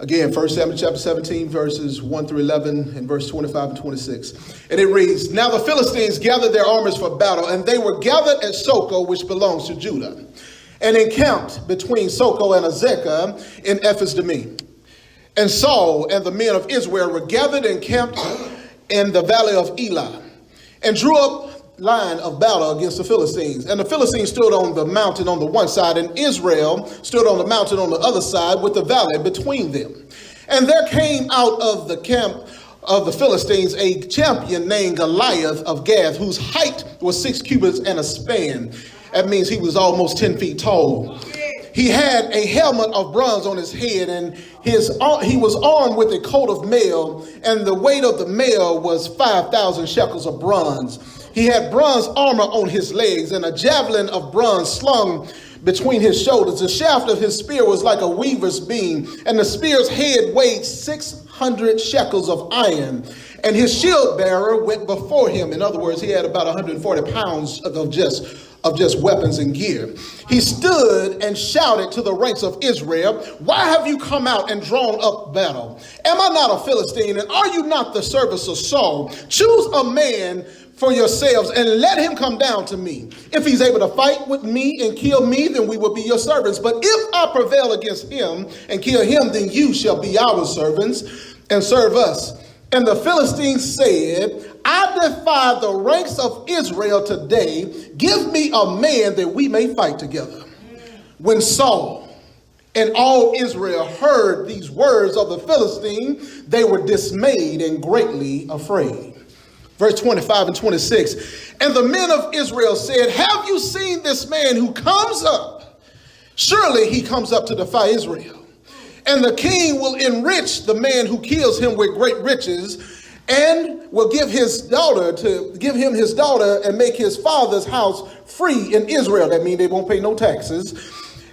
Again, 1 Samuel chapter 17, verses 1 through 11, and verse 25 and 26. And it reads, Now the Philistines gathered their armies for battle, and they were gathered at S.O.C.U, which belongs to Judah, and encamped between S.O.C.U and Azekah in Ephes-Dammim. And Saul and the men of Israel were gathered and camped in the valley of Elah, and drew up line of battle against the Philistines. And the Philistines stood on the mountain on the one side, and Israel stood on the mountain on the other side, with the valley between them. And there came out of the camp of the Philistines a champion named Goliath of Gath, whose height was 6 cubits and a span. That means he was almost 10 feet tall. He had a helmet of bronze on his head, and he was armed with a coat of mail, and the weight of the mail was 5,000 shekels of bronze. He had bronze armor on his legs, and a javelin of bronze slung between his shoulders. The shaft of his spear was like a weaver's beam, and the spear's head weighed 600 shekels of iron. And his shield bearer went before him. In other words, he had about 140 pounds of just weapons and gear. He stood and shouted to the ranks of Israel, Why have you come out and drawn up battle? Am I not a Philistine, and are you not the servants of Saul? Choose a man for yourselves and let him come down to me. If he's able to fight with me and kill me, then we will be your servants. But if I prevail against him and kill him, then you shall be our servants and serve us. And the Philistines said, I defy the ranks of Israel today. Give me a man that we may fight together. When Saul and all Israel heard these words of the Philistine, they were dismayed and greatly afraid. Verse 25 and 26. And the men of Israel said, Have you seen this man who comes up? Surely he comes up to defy Israel. And the king will enrich the man who kills him with great riches, and will give him his daughter and make his father's house free in Israel. That means they won't pay no taxes.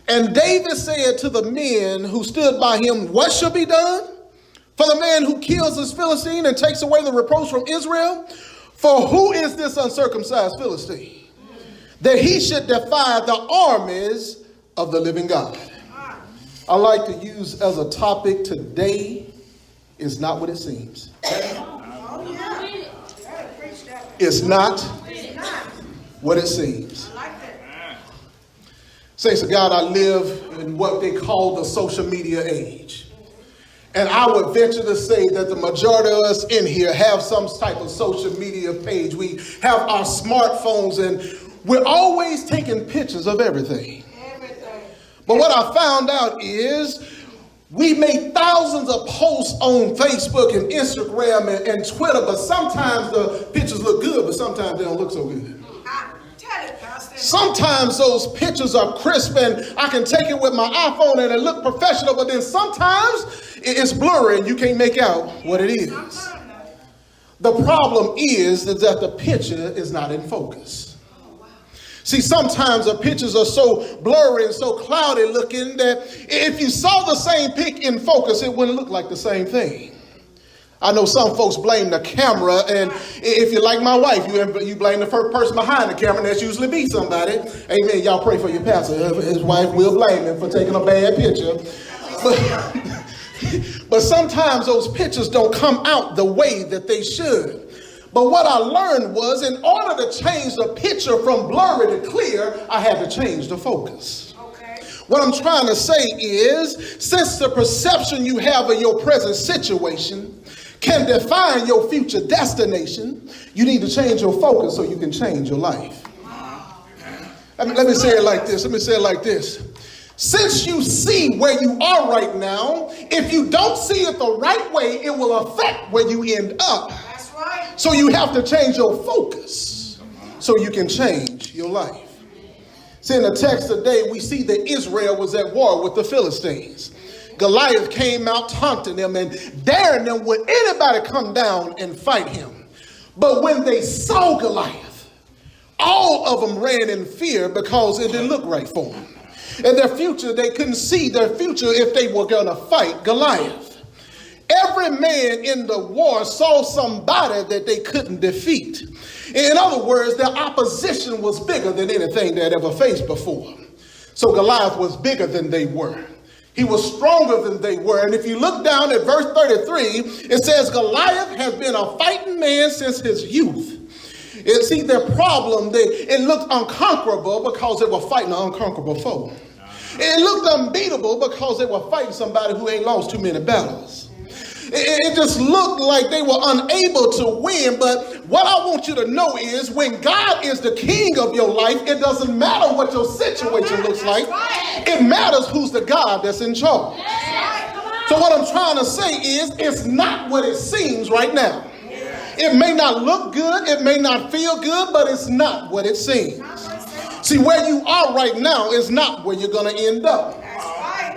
And David said to the men who stood by him, What shall be done for the man who kills this Philistine and takes away the reproach from Israel? For who is this uncircumcised Philistine, that he should defy the armies of the living God? I like to use as a topic today is not what it seems. It's not what it seems. Saints of God, I live in what they call the social media age. And I would venture to say that the majority of us in here have some type of social media page. We have our smartphones, and we're always taking pictures of everything. But what I found out is we make thousands of posts on Facebook and Instagram and Twitter, but sometimes the pictures look good, but sometimes they don't look so good. Sometimes those pictures are crisp and I can take it with my iPhone and it look professional, but then sometimes it's blurry and you can't make out what it is. The problem is that the picture is not in focus. See, sometimes the pictures are so blurry and so cloudy looking that if you saw the same pic in focus, it wouldn't look like the same thing. I know some folks blame the camera, and if you're like my wife, you blame the first person behind the camera, and that's usually be somebody. Amen. Y'all pray for your pastor. His wife will blame him for taking a bad picture. But sometimes those pictures don't come out the way that they should. But what I learned was, in order to change the picture from blurry to clear, I had to change the focus. What I'm trying to say is, since the perception you have of your present situation can define your future destination, you need to change your focus so you can change your life. Let me say it like this. Since you see where you are right now, if you don't see it the right way, it will affect where you end up. That's right. So you have to change your focus so you can change your life. See, in the text today, we see that Israel was at war with the Philistines. Goliath came out taunting them and daring them, would anybody come down and fight him? But when they saw Goliath, all of them ran in fear because it didn't look right for them. In their future, they couldn't see their future if they were going to fight Goliath. Every man in the war saw somebody that they couldn't defeat. In other words, their opposition was bigger than anything they had ever faced before. So Goliath was bigger than they were. He was stronger than they were. And if you look down at verse 33, it says Goliath has been a fighting man since his youth. And see, their problem, it looked unconquerable because they were fighting an unconquerable foe. It looked unbeatable because they were fighting somebody who ain't lost too many battles. It just looked like they were unable to win. But what I want you to know is when God is the king of your life, it doesn't matter what your situation looks like. It matters who's the God that's in charge. So what I'm trying to say is it's not what it seems right now. It may not look good. It may not feel good, but it's not what it seems. See, where you are right now is not where you're going to end up.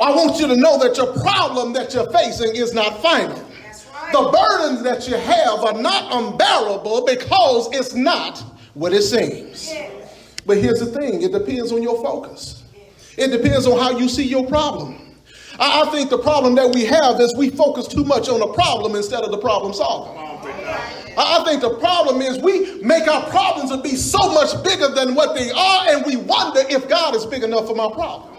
I want you to know that your problem that you're facing is not final. The burdens that you have are not unbearable because it's not what it seems. But here's the thing. It depends on your focus. It depends on how you see your problem. I think the problem that we have is we focus too much on the problem instead of the problem solver. I think the problem is we make our problems to be so much bigger than what they are, and we wonder if God is big enough for my problem.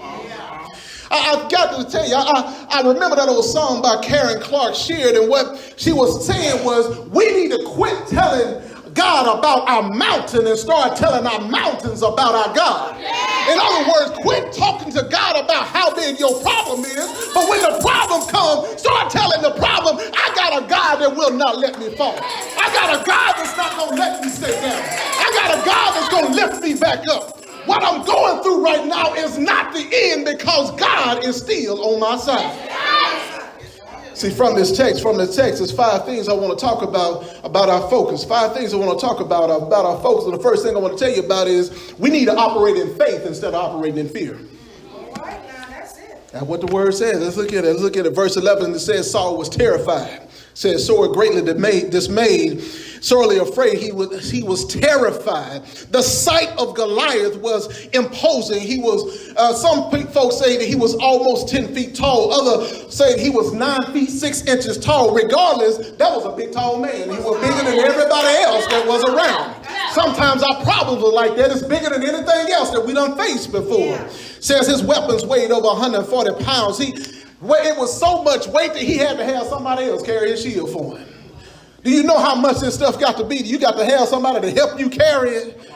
I've got to tell you, I remember that old song by Karen Clark Sheard, and what she was saying was, we need to quit telling God about our mountain and start telling our mountains about our God. In other words, quit talking to God about how big your problem is, but when the problem comes, start telling the problem, I got a God that will not let me fall. I got a God that's not going to let me stay down. I got a God that's going to lift me back up. What I'm going through right now is not the end because God is still on my side. See, from the text, there's 5 things I want to talk about our focus. 5 things I want to talk about our focus. And the first thing I want to tell you about is we need to operate in faith instead of operating in fear. That's what the word says. Let's look at it. Let's look at it. Verse 11, it says Saul was terrified. It says, sore greatly dismayed, sorely afraid. He was terrified. The sight of Goliath was imposing. He was, some folks say that he was almost 10 feet tall. Others say he was 9 feet 6 inches tall. Regardless, that was a big tall man. He was bigger than everybody else that was around. Sometimes our problems are like that. It's bigger than anything else that we done faced before. Says his weapons weighed over 140 pounds. It was so much weight that he had to have somebody else carry his shield for him. Do you know how much this stuff got to be? You got to have somebody to help you carry it.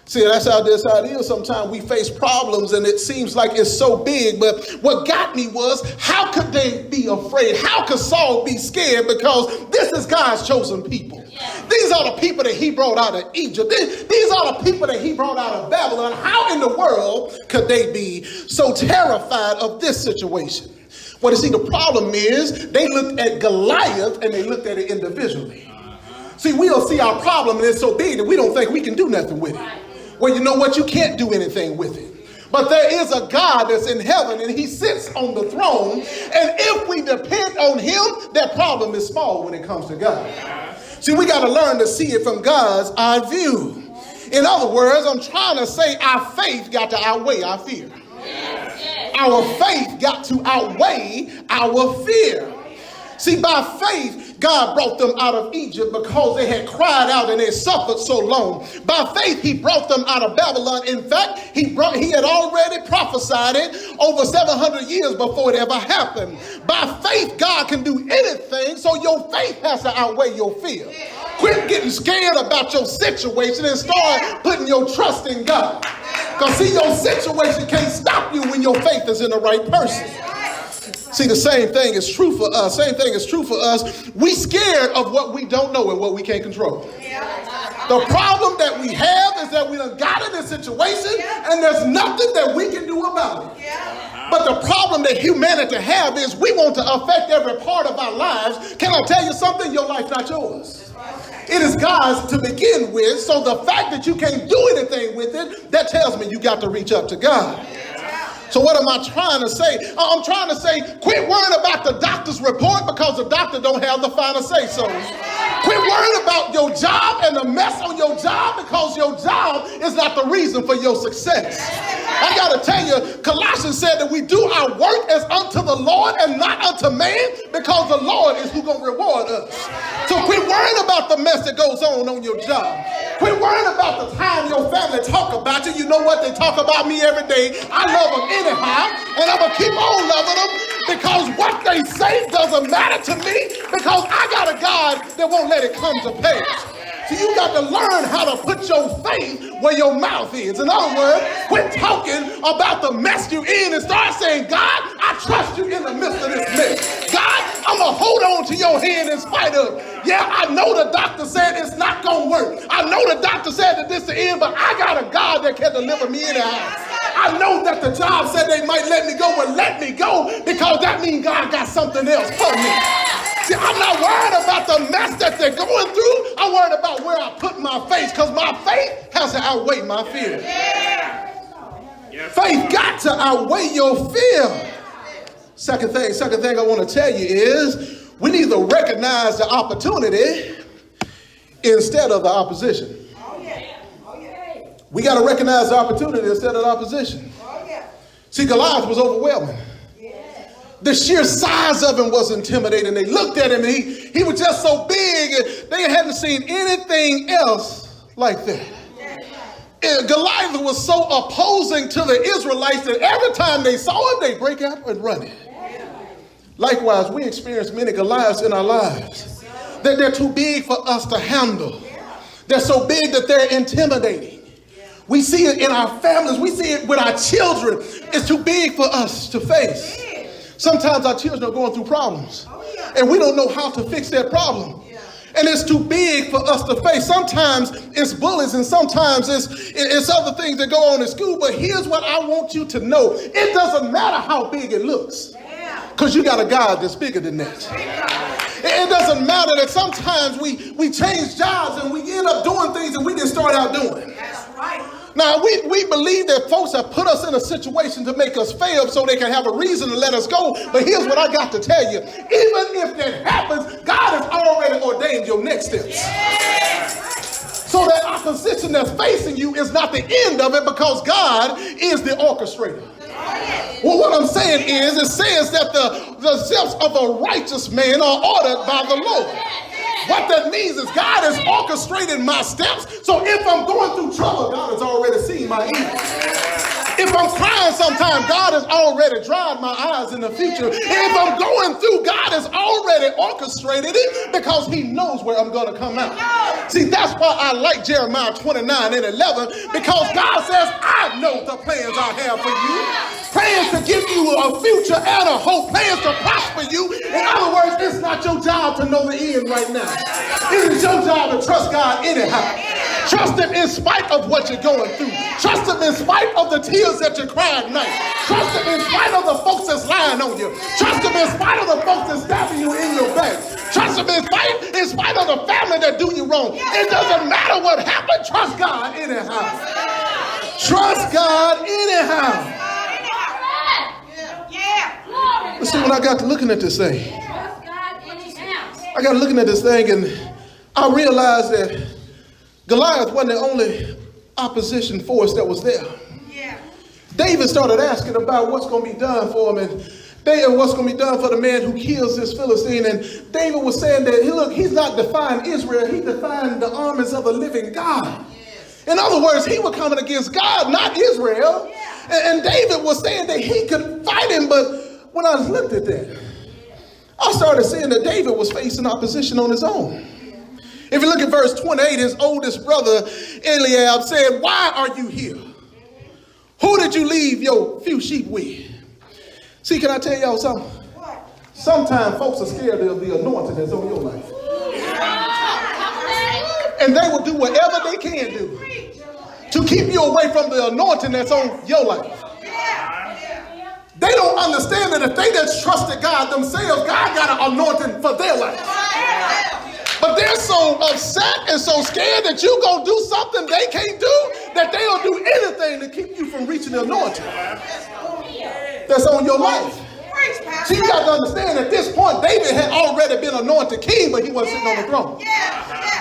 See, that's how this is. Sometimes we face problems and it seems like it's so big. But what got me was, how could they be afraid? How could Saul be scared? Because this is God's chosen people. These are the people that he brought out of Egypt. These are the people that he brought out of Babylon. How in the world could they be so terrified of this situation? Well, you see, the problem is they looked at Goliath and they looked at it individually. See, we don't see our problem and it's so big that we don't think we can do nothing with it. Well, you know what? You can't do anything with it. But there is a God that's in heaven and he sits on the throne. And if we depend on him, that problem is small when it comes to God. See, we got to learn to see it from God's eye view. In other words, I'm trying to say our faith got to outweigh our fear. Our faith got to outweigh our fear. See, by faith, God brought them out of Egypt because they had cried out and they suffered so long. By faith, he brought them out of Babylon. In fact, he had already prophesied it over 700 years before it ever happened. By faith, God can do anything, so your faith has to outweigh your fear. Quit getting scared about your situation and start putting your trust in God. Because see, your situation can't stop you when your faith is in the right person. See, the same thing is true for us. We scared of what we don't know and what we can't control. The problem that we have is that we done got in this situation and there's nothing that we can do about it. But the problem that humanity have is we want to affect every part of our lives. Can I tell you something? Your life's not yours. It is God's to begin with. So the fact that you can't do anything with it, that tells me you got to reach up to God. So what am I trying to say? I'm trying to say, quit worrying about the doctor's report because the doctor don't have the final say-so. Quit worrying about your job and the mess on your job because your job is not the reason for your success. I got to tell you, Colossians said that we do our work as unto the Lord and not unto man because the Lord is who's going to reward us. So quit worrying about the mess that goes on your job. Quit worrying about the time your family talk about you. You know what? They talk about me every day. I love them anyhow, and I'm going to keep on loving them because what they say doesn't matter to me, because I got a God that won't let it come to pass. So you got to learn how to put your faith where your mouth is. In other words, quit talking about the mess you're in and start saying, God, I trust you in the midst of this mess. God, I'm going to hold on to your hand in spite of. Yeah, I know the doctor said it's not going to work. I know the doctor said that this is the end, but I got a God that can deliver me anyhow. I know that the job said they might let me go, but let me go, because that means God got something else for me. See, I'm not worried about the mess that they're going through. I'm worried about where I put my faith, because my faith has to outweigh my fear. Faith got to outweigh your fear. Second thing I want to tell you is we need to recognize the opportunity instead of the opposition. We got to recognize the opportunity instead of the opposition. See, Goliath was overwhelming. The sheer size of him was intimidating. They looked at him and he was just so big, and they hadn't seen anything else like that. And Goliath was so opposing to the Israelites that every time they saw him, they break out and run it. Likewise, we experience many Goliaths in our lives. That they're too big for us to handle. They're so big that they're intimidating. We see it in our families. We see it with our children. It's too big for us to face. Sometimes our children are going through problems, and we don't know how to fix that problem. And it's too big for us to face. Sometimes it's bullies, and sometimes it's other things that go on in school. But here's what I want you to know. It doesn't matter how big it looks, because you got a God that's bigger than that. It doesn't matter that sometimes we change jobs and we end up doing things that we didn't start out doing. Now, we believe that folks have put us in a situation to make us fail so they can have a reason to let us go. But here's what I got to tell you. Even if that happens, God has already ordained your next steps. So that opposition that's facing you is not the end of it, because God is the orchestrator. Well, what I'm saying is, it says that the steps of a righteous man are ordered by the Lord. What that means is God has orchestrated my steps. So if I'm going through trouble, God has already seen my evil. If I'm crying sometime, God has already dried my eyes in the future. If I'm going through, God has already orchestrated it, because he knows where I'm going to come out. See, that's why I like Jeremiah 29:11, because God says, I know the plans I have for you. Plans to give you a future and a hope. Plans to prosper you. In other words, it's not your job to know the end right now. It is your job to trust God anyhow. Trust him in spite of what you're going through. Trust him in spite of the tears that you cry at night. Trust him in spite of the folks that's lying on you. Trust him in spite of the folks that's stabbing you in your back. Trust him in spite of the family that do you wrong. It doesn't matter what happened. Trust God anyhow. Trust God anyhow. Let's see, when I got to looking at this thing, I got looking at this thing, and I realized that Goliath wasn't the only opposition force that was there. David started asking about what's going to be done for him, and what's going to be done for the man who kills this Philistine. And David was saying that, look, he's not defying Israel. He defied the armies of a living God. In other words, he was coming against God, not Israel. And David was saying that he could fight him, but when I looked at that, I started seeing that David was facing opposition on his own. If you look at verse 28, his oldest brother, Eliab, said, why are you here? Who did you leave your few sheep with? See, can I tell y'all something? Sometimes folks are scared of the anointing that's on your life. And they will do whatever they can do to keep you away from the anointing that's on your life. They don't understand that if they just trusted God themselves, God got an anointing for their life. But they're so upset and so scared that you're going to do something they can't do, that they'll do anything to keep you from reaching the anointing that's on your life. So you got to understand, at this point, David had already been anointed king, but he wasn't sitting on the throne.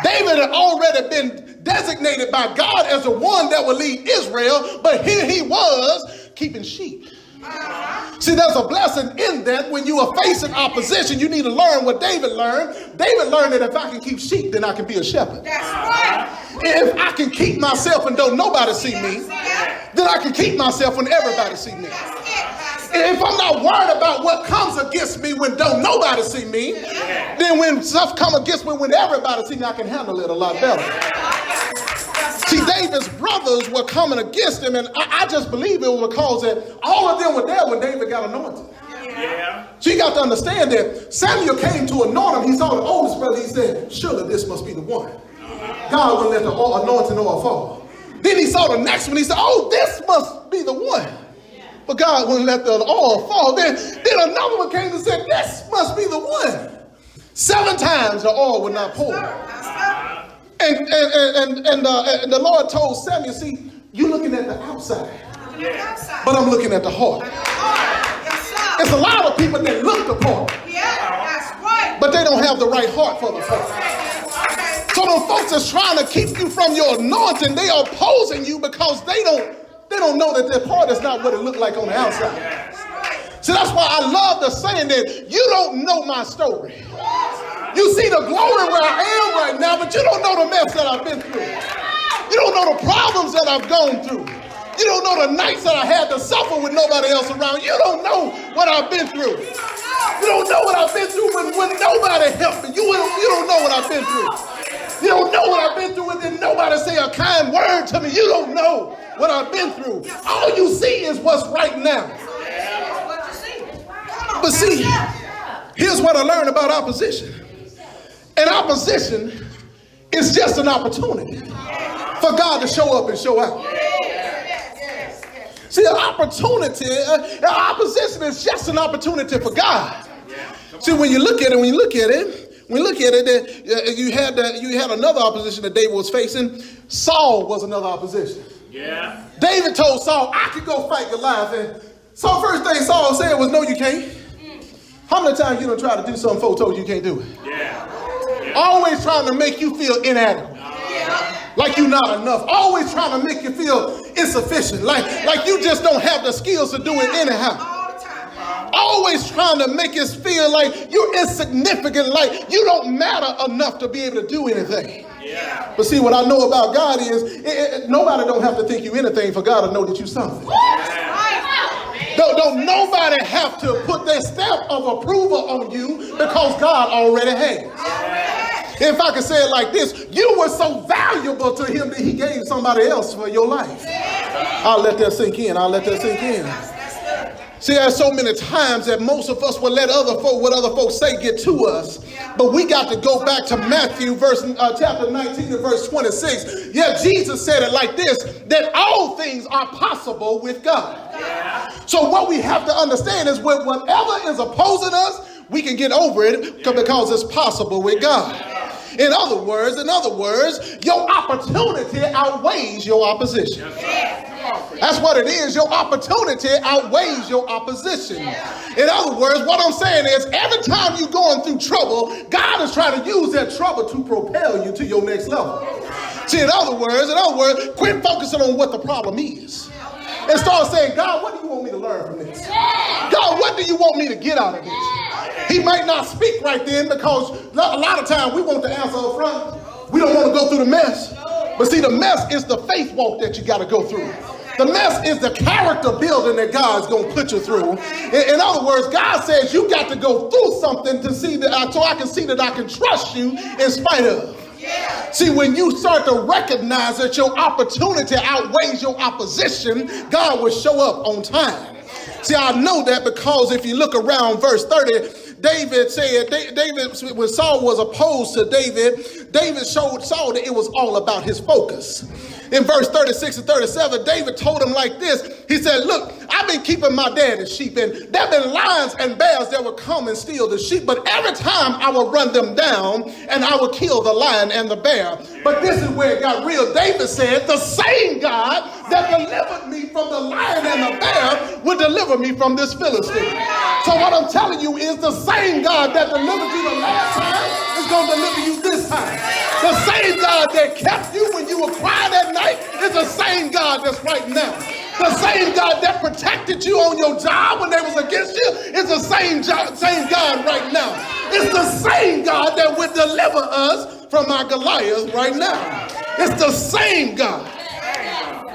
David had already been designated by God as the one that would lead Israel, but here he was keeping sheep. See, there's a blessing in that. When you are facing opposition, you need to learn what David learned. David learned that if I can keep sheep, then I can be a shepherd. That's right. If I can keep myself and don't nobody see me, then I can keep myself when everybody see me. if I'm not worried about what comes against me when don't nobody see me, then when stuff come against me when everybody see me, I can handle it a lot better. See, David's brothers were coming against him, and I just believe it was because that all of them were there when David got anointed. So you got to understand that Samuel came to anoint him. He saw the oldest brother. He said, surely this must be the one. God will let the anointing oil fall. Then he saw the next one. He said, oh, this must be the one. But God wouldn't let the oil fall. Then another one came and said, this must be the one. 7 times the oil would not pour. And the Lord told Samuel, see, you're looking at the outside, but I'm looking at the heart. It's a lot of people that look the part, but they don't have the right heart for the part. So those folks that's trying to keep you from your anointing, they are opposing you because they don't know that their part is not what it looked like on the outside. So that's why I love the saying that you don't know my story. You see the glory where I am right now, but you don't know the mess that I've been through. You don't know the problems that I've gone through. You don't know the nights that I had to suffer with nobody else around. You don't know what I've been through. You don't know what I've been through when nobody helped me. You don't know what I've been through. You don't know what I've been through and then nobody say a kind word to me. You don't know what I've been through. All you see is what's right now. But see, here's what I learned about opposition. And opposition is just an opportunity for God to show up and show out. See, an opportunity, opposition is just an opportunity for God. See, when you look at it, you had another opposition that David was facing. Saul was another opposition. Yeah. David told Saul, I could go fight Goliath. And so first thing Saul said was, no, you can't. How many times you done try to do something folks told you can't do it? Yeah. Always trying to make you feel inadequate. Like you're not enough. Always trying to make you feel insufficient. Like you just don't have the skills to do it anyhow. Always trying to make us feel like you're insignificant, like you don't matter enough to be able to do anything. Yeah. But see, what I know about God is nobody don't have to think you anything for God to know that you're something. Don't nobody have to put their stamp of approval on you because God already has. If I could say it like this, you were so valuable to him that he gave somebody else for your life. I'll let that sink in. See, there's so many times that most of us will let what other folks say get to us. But we got to go back to Matthew chapter 19 and verse 26. Yeah, Jesus said it like this, that all things are possible with God. Yeah. So what we have to understand is whatever is opposing us, we can get over it because it's possible with God. In other words, your opportunity outweighs your opposition. That's what it is. Your opportunity outweighs your opposition. In other words, what I'm saying is every time you're going through trouble, God is trying to use that trouble to propel you to your next level. See, in other words, quit focusing on what the problem is. And start saying, God, what do you want me to learn from this? God, what do you want me to get out of this? He might not speak right then because a lot of times we want the answer up front. We don't want to go through the mess. But see, the mess is the faith walk that you got to go through. The mess is the character building that God's going to put you through. In other words, God says you got to go through something to see that, so I can see that I can trust you in spite of. Yeah. See, when you start to recognize that your opportunity outweighs your opposition, God will show up on time. See, I know that because if you look around verse 30, David said, when Saul was opposed to David showed Saul that it was all about his focus. In verse 36 and 37, David told him like this. He said, look, I've been keeping my daddy's sheep, and there have been lions and bears that would come and steal the sheep, but every time I would run them down and I would kill the lion and the bear. But this is where it got real. David said, the same God that delivered me from the lion and the bear will deliver me from this Philistine. So what I'm telling you is the same God that delivered you the last time is going to deliver you this time. The same God that kept you when you were crying at night is the same God that's right now. The same God that protected you on your job when they was against you is the same God right now. It's the same God that would deliver us from our Goliath right now. It's the same God.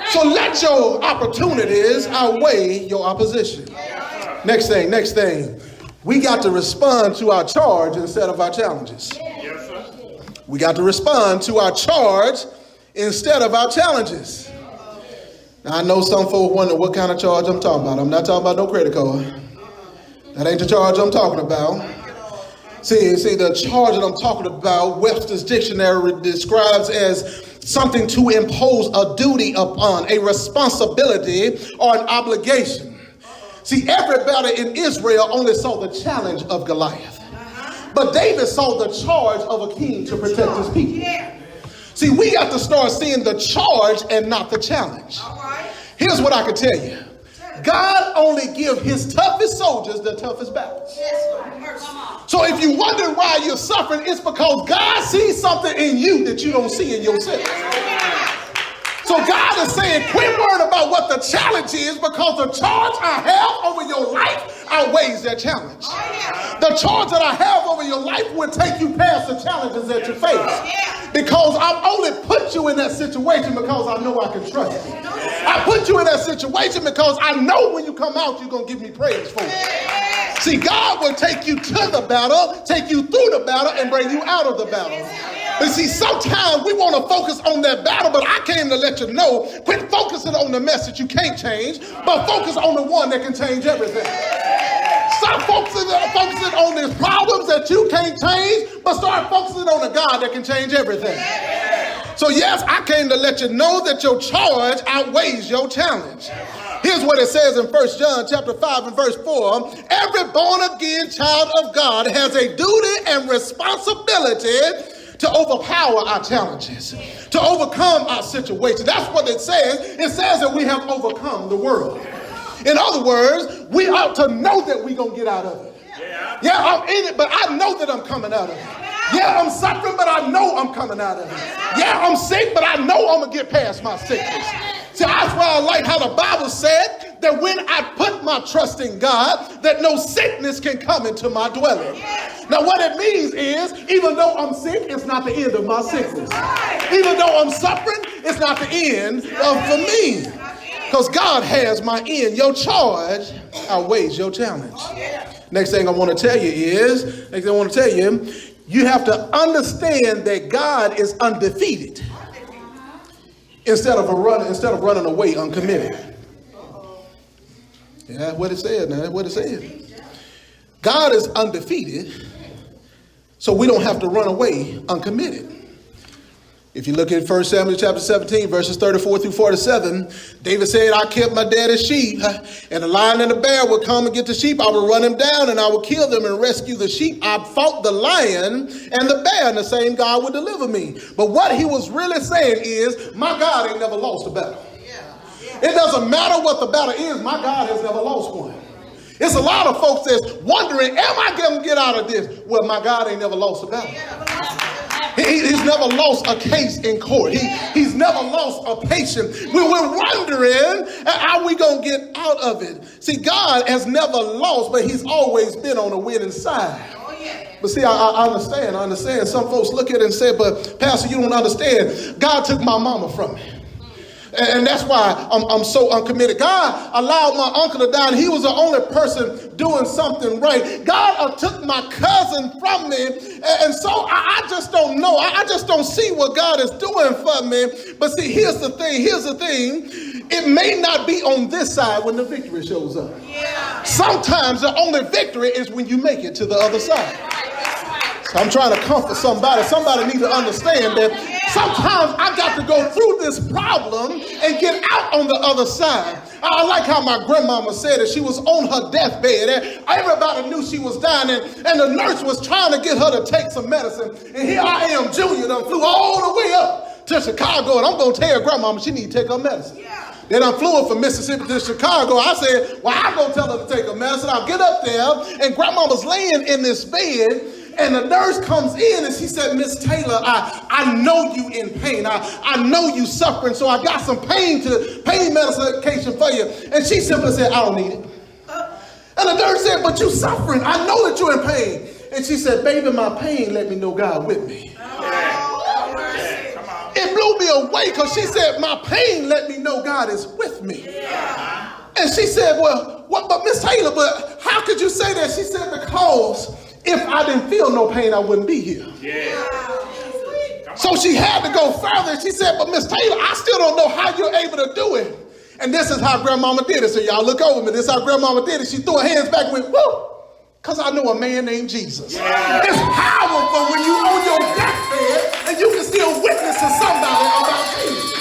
So let your opportunities outweigh your opposition. Next thing. We got to respond to our charge instead of our challenges. Yes, sir. We got to respond to our charge instead of our challenges. Now, I know some folks wonder what kind of charge I'm talking about. I'm not talking about no credit card. That ain't the charge I'm talking about. See, the charge that I'm talking about, Webster's dictionary describes as something to impose a duty upon, a responsibility or an obligation. See, everybody in Israel only saw the challenge of Goliath. But David saw the charge of a king to protect his people. See, we got to start seeing the charge and not the challenge. Here's what I can tell you. God only gives his toughest soldiers the toughest battles. So if you wonder why you're suffering, it's because God sees something in you that you don't see in yourself. So God is saying, quit worrying about what the challenge is, because the charge I have over your life outweighs that challenge. The charge that I have over your life will take you past the challenges that you face. Because I've only put you in that situation because I know I can trust you. I put you in that situation because I know when you come out, you're going to give me praise for it. See, God will take you to the battle, take you through the battle, and bring you out of the battle. But see, sometimes we want to focus on that battle, but I came to let you know, quit focusing on the message you can't change, but focus on the one that can change everything. Stop focusing on these problems that you can't change, but start focusing on the God that can change everything. So yes, I came to let you know that your charge outweighs your challenge. Here's what it says in 1 John chapter 5 and verse 4. Every born again child of God has a duty and responsibility to overpower our challenges, to overcome our situation. That's what it says. It says that we have overcome the world. In other words, we ought to know that we're going to get out of it. Yeah, I'm in it, but I know that I'm coming out of it. Yeah, I'm suffering, but I know I'm coming out of it. Yeah, I'm sick, but I know I'm going to get past my sickness. See, that's why I like how the Bible said that when I put my trust in God, that no sickness can come into my dwelling. Now, what it means is, even though I'm sick, it's not the end of my sickness. Even though I'm suffering, it's not the end for me. Because God has my end. Your charge outweighs your challenge. Next thing I want to tell you is, you have to understand that God is undefeated instead of running away uncommitted. Yeah, that's what it said now. That's what it said. God is undefeated, so we don't have to run away uncommitted. If you look at 1 Samuel chapter 17, verses 34 through 47, David said, I kept my daddy's sheep, and the lion and the bear would come and get the sheep. I would run them down, and I would kill them and rescue the sheep. I fought the lion and the bear, and the same God would deliver me. But what he was really saying is, my God ain't never lost a battle. It doesn't matter what the battle is, my God has never lost one. It's a lot of folks that's wondering, am I going to get out of this? Well, my God ain't never lost a battle. He's never lost a case in court. He's never lost a patient. We're wondering, how we going to get out of it? See, God has never lost, but he's always been on the winning side. But see, I understand. Some folks look at it and say, but Pastor, you don't understand. God took my mama from me. And that's why I'm so uncommitted. God allowed my uncle to die, and he was the only person doing something right. God took my cousin from me, and so I just don't know. I just don't see what God is doing for me. But see, here's the thing. It may not be on this side when the victory shows up. Sometimes the only victory is when you make it to the other side. So I'm trying to comfort somebody. Somebody needs to understand that sometimes I got to go through this problem and get out on the other side. I like how my grandmama said it. She was on her deathbed. Everybody knew she was dying, and the nurse was trying to get her to take some medicine. And here I am, Junior, done flew all the way up to Chicago, and I'm going to tell grandmama she need to take her medicine. Then I flew her from Mississippi to Chicago. I said, well, I'm going to tell her to take her medicine. I'll get up there, and grandmama's laying in this bed, and the nurse comes in and she said, Miss Taylor, I know you in pain. I know you suffering, so I got some pain medication for you. And she simply said, I don't need it. And the nurse said, but you suffering. I know that you're in pain. And she said, baby, my pain let me know God with me. It blew me away because she said, my pain let me know God is with me. And she said, well, what, but Miss Taylor, but how could you say that? She said, because if I didn't feel no pain, I wouldn't be here. Yeah. So she had to go further. She said, but Miss Taylor, I still don't know how you're able to do it. And this is how grandmama did it. So y'all look over me. This is how grandmama did it. She threw her hands back and went, woo, because I know a man named Jesus. Yeah. It's powerful when you on your deathbed and you can still witness to somebody about Jesus.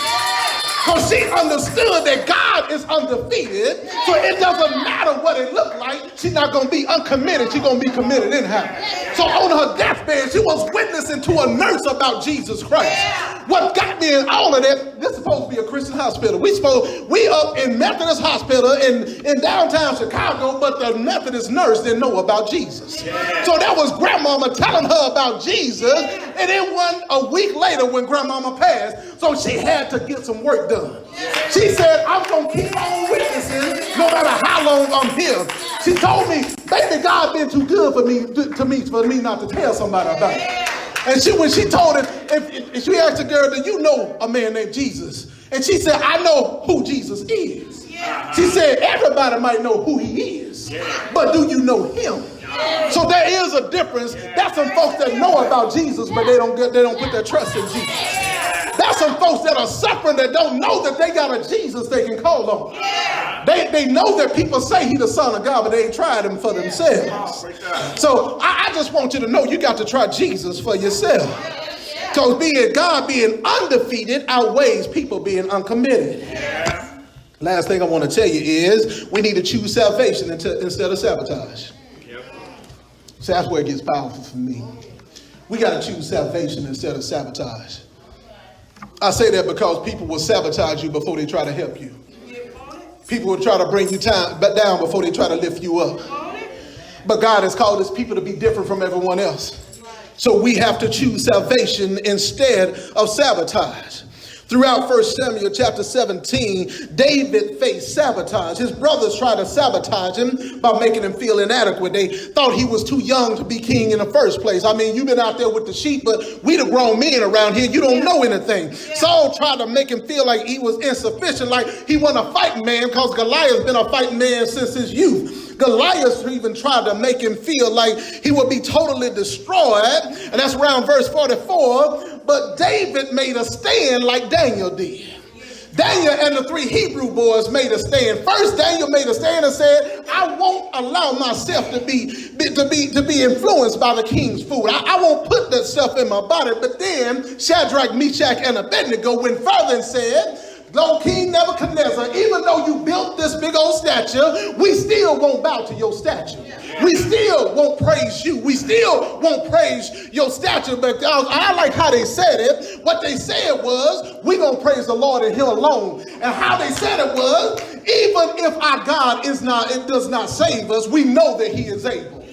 Because she understood that God is undefeated, so it doesn't matter what it looked like. She's not going to be uncommitted. She's going to be committed in her. So on her deathbed, she was witnessing to a nurse about Jesus Christ. What got me in all of that, this is supposed to be a Christian hospital. We up in Methodist Hospital in downtown Chicago, but the Methodist nurse didn't know about Jesus. So that was grandmama telling her about Jesus, and it wasn't a week later when grandmama passed, so she had to get some work done. She said, I'm going to keep on witnessing no matter how long I'm here. She told me, baby, God been too good for me not to tell somebody about it. And when she told it, if she asked the girl, do you know a man named Jesus? And she said, I know who Jesus is. She said, everybody might know who he is, but do you know him? So there is a difference. There's some folks that know about Jesus, but they don't put their trust in Jesus. There's some folks that are suffering that don't know that they got a Jesus they can call on. They know that people say he's the Son of God, but they ain't tried him for themselves. So I just want you to know you got to try Jesus for yourself. Because God being undefeated outweighs people being uncommitted. Last thing I want to tell you is we need to choose salvation instead of sabotage. So that's where it gets powerful for me. We got to choose salvation instead of sabotage. I say that because people will sabotage you before they try to help you. People will try to bring you down before they try to lift you up. But God has called his people to be different from everyone else. So we have to choose salvation instead of sabotage. Throughout 1 Samuel chapter 17, David faced sabotage. His brothers tried to sabotage him by making him feel inadequate. They thought he was too young to be king in the first place. I mean, you've been out there with the sheep, but we the grown men around here. You don't know anything. Saul tried to make him feel like he was insufficient, like he wasn't a fighting man, because Goliath's been a fighting man since his youth. Goliath even tried to make him feel like he would be totally destroyed. And that's around verse 44. But David made a stand like Daniel did. Daniel and the 3 Hebrew boys made a stand. First, Daniel made a stand and said, I won't allow myself to be influenced by the king's food. I won't put that stuff in my body. But then Shadrach, Meshach, and Abednego went further and said, Lord King Nebuchadnezzar, even though you built this big old statue, we still won't bow to your statue. We still won't praise you. We still won't praise your statue. But I like how they said it. What they said was, we're going to praise the Lord and him alone. And how they said it was, even if our God does not save us, we know that he is able.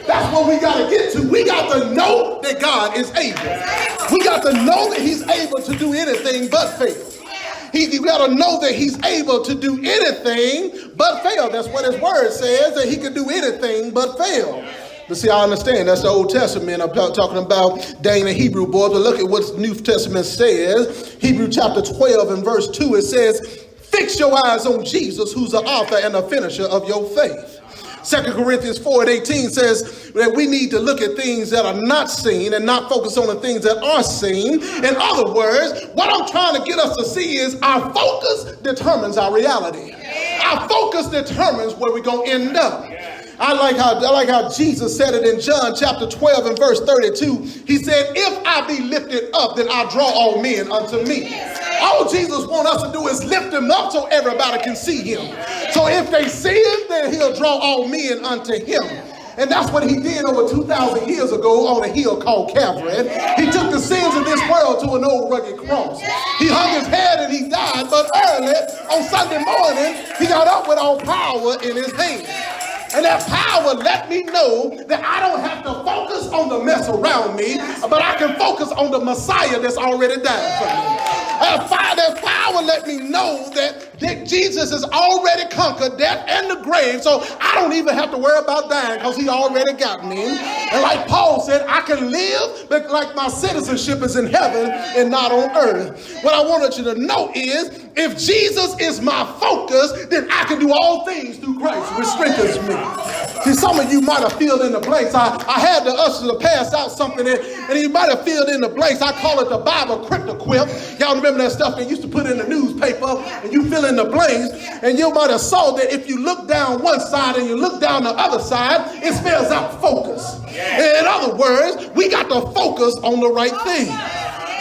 That's what we got to get to. We got to know that God is able. We got to know that he's able to do anything but fail. You got to know that he's able to do anything but fail. That's what his word says, that he can do anything but fail. But see, I understand that's the Old Testament. I'm talking about Daniel and Hebrew boys. But look at what the New Testament says. Hebrew chapter 12 and verse 2, it says, fix your eyes on Jesus, who's the author and the finisher of your faith. 2 Corinthians 4:18 says that we need to look at things that are not seen and not focus on the things that are seen. In other words, what I'm trying to get us to see is our focus determines our reality. Our focus determines where we're going to end up. I like how Jesus said it in John chapter 12 and verse 32. He said, if I be lifted up, then I draw all men unto me. All Jesus wants us to do is lift him up so everybody can see him. So if they see him, then he'll draw all men unto him. And that's what he did over 2,000 years ago on a hill called Calvary. He took the sins of this world to an old rugged cross. He hung his head and he died, but early on Sunday morning, he got up with all power in his hand. And that power let me know that I don't have to focus on the mess around me, but I can focus on the Messiah that's already died for me. That power let me know that Jesus has already conquered death and the grave, so I don't even have to worry about dying because he already got me. And like Paul said, I can live, but like my citizenship is in heaven and not on earth. What I wanted you to know is, if Jesus is my focus, then I can do all things through Christ, which strengthens me. See, some of you might have filled in the blanks. I had the usher to pass out something, and you might have filled in the blanks. I call it the Bible crypto quip. Y'all remember that stuff they used to put in the newspaper, and you fill in the blanks, and you might have saw that if you look down one side and you look down the other side, it spells out focus. In other words, we got to focus on the right thing.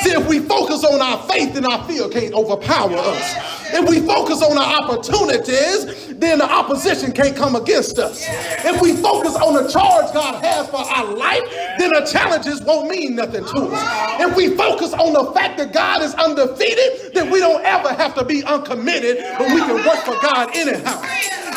See, if we focus on our faith, then our fear can't overpower us. If we focus on our opportunities, then the opposition can't come against us. If we focus on the charge God has for our life, then the challenges won't mean nothing to us. If we focus on the fact that God is undefeated, then we don't ever have to be uncommitted, but we can work for God anyhow.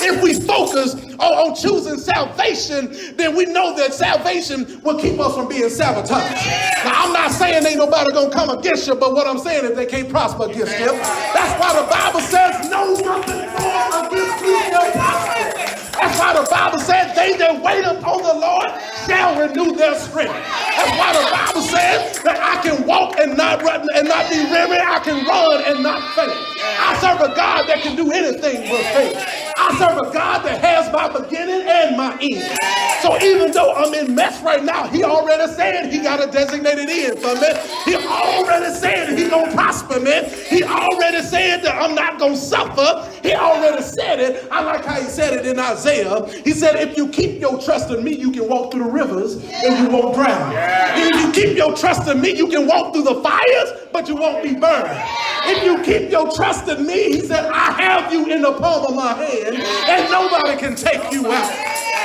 If we focus on choosing salvation, then we know that salvation will keep us from being sabotaged. Now, I'm not saying ain't nobody going to come against you, but what I'm saying is they can't prosper against you. That's why the Bible says, no weapon formed against you shall prosper. That's why the Bible says, they that wait upon the Lord shall renew their strength. That's why the Bible says that I can walk and not run and not be weary. I can run and not faint. I serve a God that can do anything but fail. I serve a God that has my beginning and my end. So even though I'm in mess right now, he already said he got a designated end for me. He already said he gonna prosper me. He already said that I'm not gonna suffer. He already said it. I like how he said it in Isaiah. He said, if you keep your trust in me, you can walk through the rivers and you won't drown. If you keep your trust in me, you can walk through the fires, but you won't be burned. If you keep your trust in me, he said, I have you in the palm of my hand, and nobody can take you out.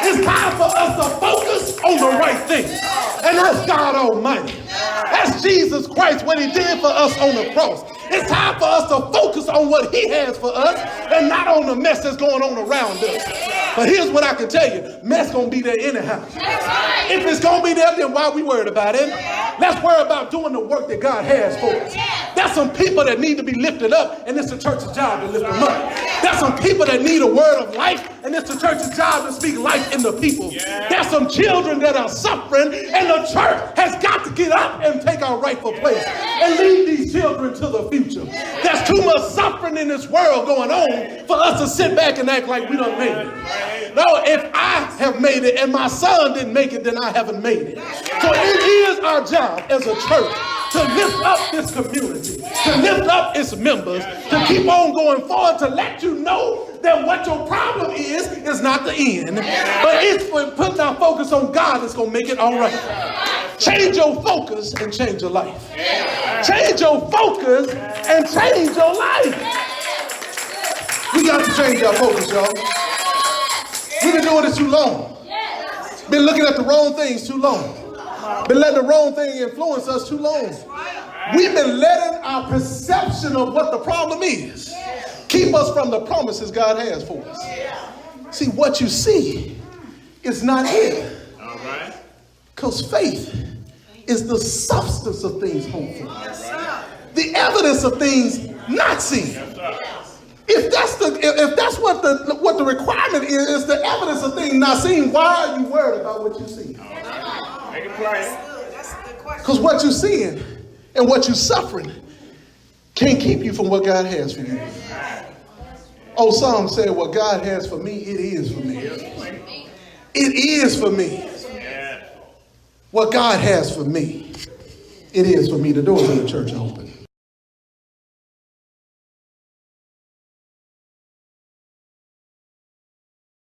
It's time for us to focus on the right thing. And that's God Almighty. That's Jesus Christ, what he did for us on the cross. It's time for us to focus on what he has for us and not on the mess that's going on around us. But here's what I can tell you. Mess going to be there anyhow. If it's going to be there, then why are we worried about it? Let's worry about doing the work that God has for us. There's some people that need to be lifted up, and it's the church's job to lift them up. There's some people that need a word of life, and it's the church's job to speak life in the people. There's some children that are suffering, and the church has got to get up and take our rightful place and lead these children to the future. There's too much suffering in this world going on for us to sit back and act like we done made it. No, if I have made it and my son didn't make it, then I haven't made it. So it is our job as a church to lift up this community, to lift up its members, to keep on going forward, to let you know that what your problem is not the end, but it's for putting our focus on God that's going to make it all right. Change your focus and change your life. Change your focus and change your life. We got to change our focus, y'all. We've been doing this too long. Been looking at the wrong things too long. Been letting the wrong thing influence us too long. We've been letting our perception of what the problem is keep us from the promises God has for us. See, what you see is not it. Because faith is the substance of things hoped for. The evidence of things not seen. If that's what the requirement is the evidence of things not seen, why are you worried about what you see? Because what you're seeing and what you're suffering can't keep you from what God has for you. Oh, some said, what God has for me, it is for me. It is for me. What God has for me, it is for me. The doors of the church are open.